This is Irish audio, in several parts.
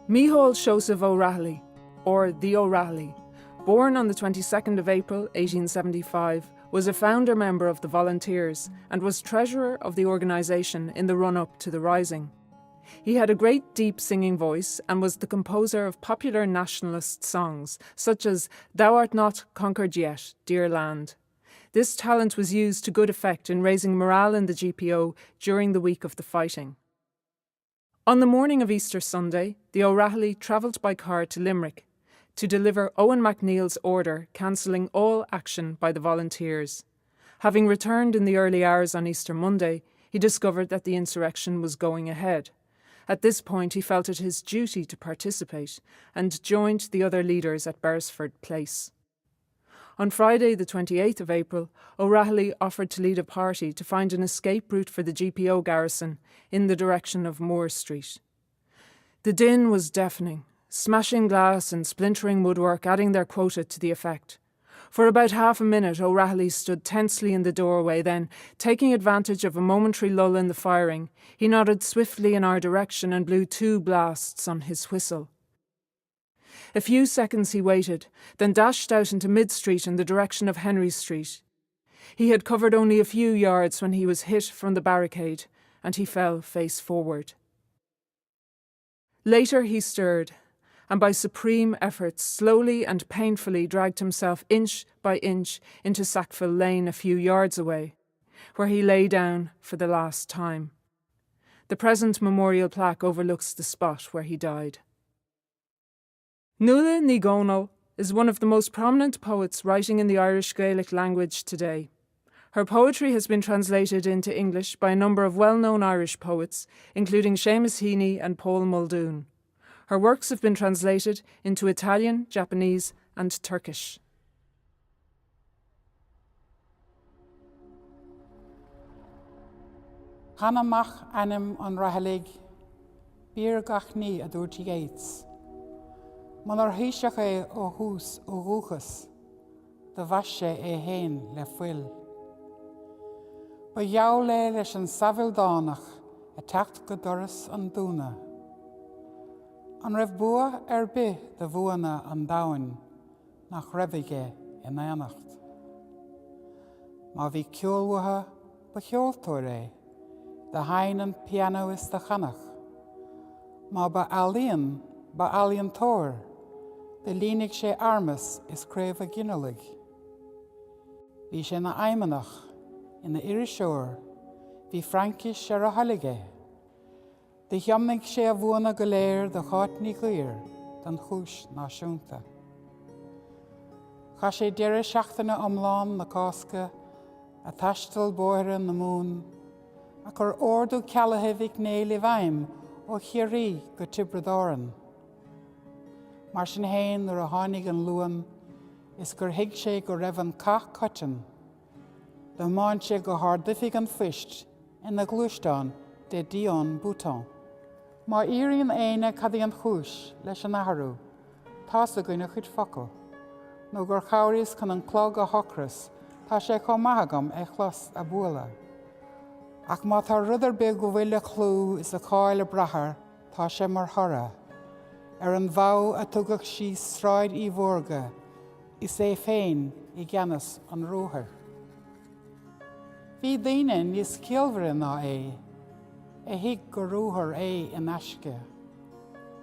Mhic Néill O'Reilly, or the O'Reilly, born on the 22nd of April 1875, was a founder member of the Volunteers and was treasurer of the organisation in the run-up to the Rising. He had a great deep singing voice and was the composer of popular nationalist songs such as Thou art not conquered yet, dear land. This talent was used to good effect in raising morale in the GPO during the week of the fighting. On the morning of Easter Sunday, the O'Reilly travelled by car to Limerick to deliver Owen MacNeill's order cancelling all action by the Volunteers. Having returned in the early hours on Easter Monday, he discovered that the insurrection was going ahead. At this point, he felt it his duty to participate and joined the other leaders at Beresford Place. On Friday, the 28th of April, O'Reilly offered to lead a party to find an escape route for the GPO garrison in the direction of Moore Street. The din was deafening, smashing glass and splintering woodwork adding their quota to the effect. For about half a minute, O'Reilly stood tensely in the doorway, then, taking advantage of a momentary lull in the firing, he nodded swiftly in our direction and blew 2 blasts on his whistle. A few seconds he waited, then dashed out into Mid-Street in the direction of Henry Street. He had covered only a few yards when he was hit from the barricade, and he fell face forward. Later he stirred, and by supreme effort slowly and painfully dragged himself inch by inch into Sackville Lane a few yards away, where he lay down for the last time. The present memorial plaque overlooks the spot where he died. Nuala ní Dhuibhir is one of the most prominent poets writing in the Irish Gaelic language today. Her poetry has been translated into English by a number of well-known Irish poets, including Seamus Heaney and Paul Muldoon. Her works have been translated into Italian, Japanese and Turkish. Amach ainm an Raithilligh, gach adúirt Yeats. Munar thaoiseach ó thús ó dhúchas, bhaist féin le fuil. Ba gheall leis an Samhildánach teacht doras an dúna. An raibh bith bhuanna an domhain nach Raithilligh in annacht. Má bhí ceolmhatha ba cheoltóir hain an piano is de chanach. Má ba alíonn tóir, de línig sé armas is craobh a gcinealaigh. Bhí sé na aimeach ina iriseoir, Bhí Fraincís ar Raithilligh. De Dhomhnaill sé a bhuanna go léir de Cháit Ní Dhuibhir den chúis náisiúnta. Cha sé deireadh seachtainna iomlán na cásca a taistil bóithre na mún, a chur ordú cealathe Mhic Néill I bhaim ó chiarí go tibredáran. Mar sin héin nuair a tháinig an luan, is gur thuig sé go raibh an gach coitin, domhain sé go hArd-Oifig an phoist ina gluaisteáin de Dion bútán. Má iarraíonn éine cad an chúis leis an athruú, tá a gcuine chuid focail, nó gur chabhraíos chun an clog a shocras, tá sé chomh maithagam chlas a buala. Ach má tá rudair beag go bhfuil a chlú is a cáil a brathar, tá sé mar thora. An bhá a tugadh síos sráid I bhórga, is féin I gceannas an rúthar. Bhí daoine níos ciallmhire ná hiag go rúthar in aisce.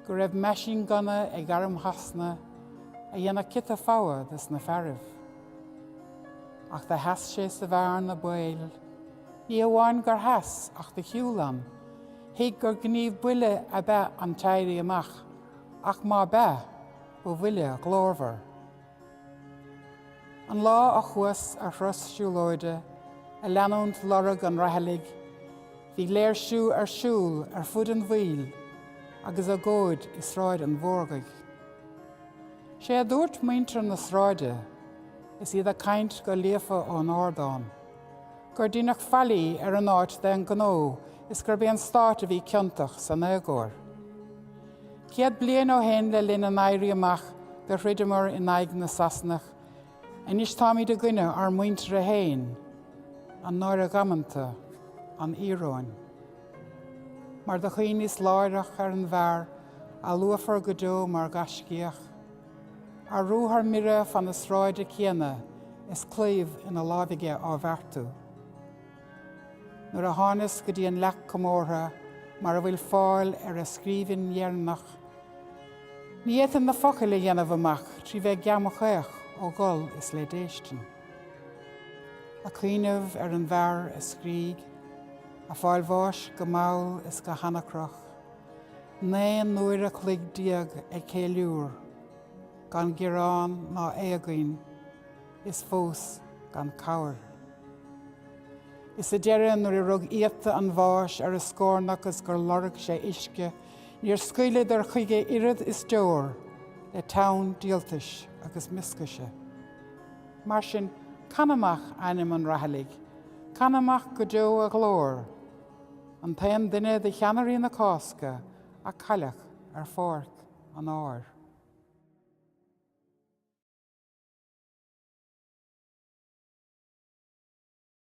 Go raibh machine gunna garm hasna a dhéanamh citte fága dus na fearimh. Ach de heas sé sa bhearn na bail, ní amháin gur heas ach de chiúlan, hiag gur gníomh buile a bheith an tairí amach, ach má bheith ó bhuile a glórmhar. An lá a chuas a throsisiúlóide, a leanúnt lorg an Raithilligh, bhí léirsú siúl fud an bhuil, agus a góid I sráid an bhórgaigh. Sé a dúirt muintir na sráide, is iad a caint go léafa ón ordáin. Gur dínach fallaí an áit de an gnó, is gur bhí an stáit a bhí ciantach san éagóir. Ciad bliain ó hen le linn an éirí amach gur ridimar in aig na Sasnach, is táimid a gcuine ar muintir a héin, an náir a gamanta, an íróin. Mar de chuoine is láireach ar an bhear a luafar go dó mar gascíach, a rúthar mire fan na sráide céanna is clíomh ina láimhige á bhartú. Nuair a tháinas go dtí an leach comórtha mar a bhfuil fáil ar a scríbhinn dhearnach, ní éitheann na focail a dhéanamh amach trí bheith geamachéach ó gol is le déistin. A cuiinmh ar an bhear a scríg, a fáil bháis go maul is go hanacrach, né an nuair a chluig diag ag céiliúr, gan gírán ná éagainn, is fós gan cabhair. Is a deireadh nuair a rug Íota an bháis ar a scórnach as gur lorg sé isce, níor scaoilead ar chuige irid is deor le tán díaltais agus miscaise. Mar sin, canamach ainm an Raithilligh, canamach go deo a glór, an taon duine de cheannarí na cásca a caileach ar fórc an áir.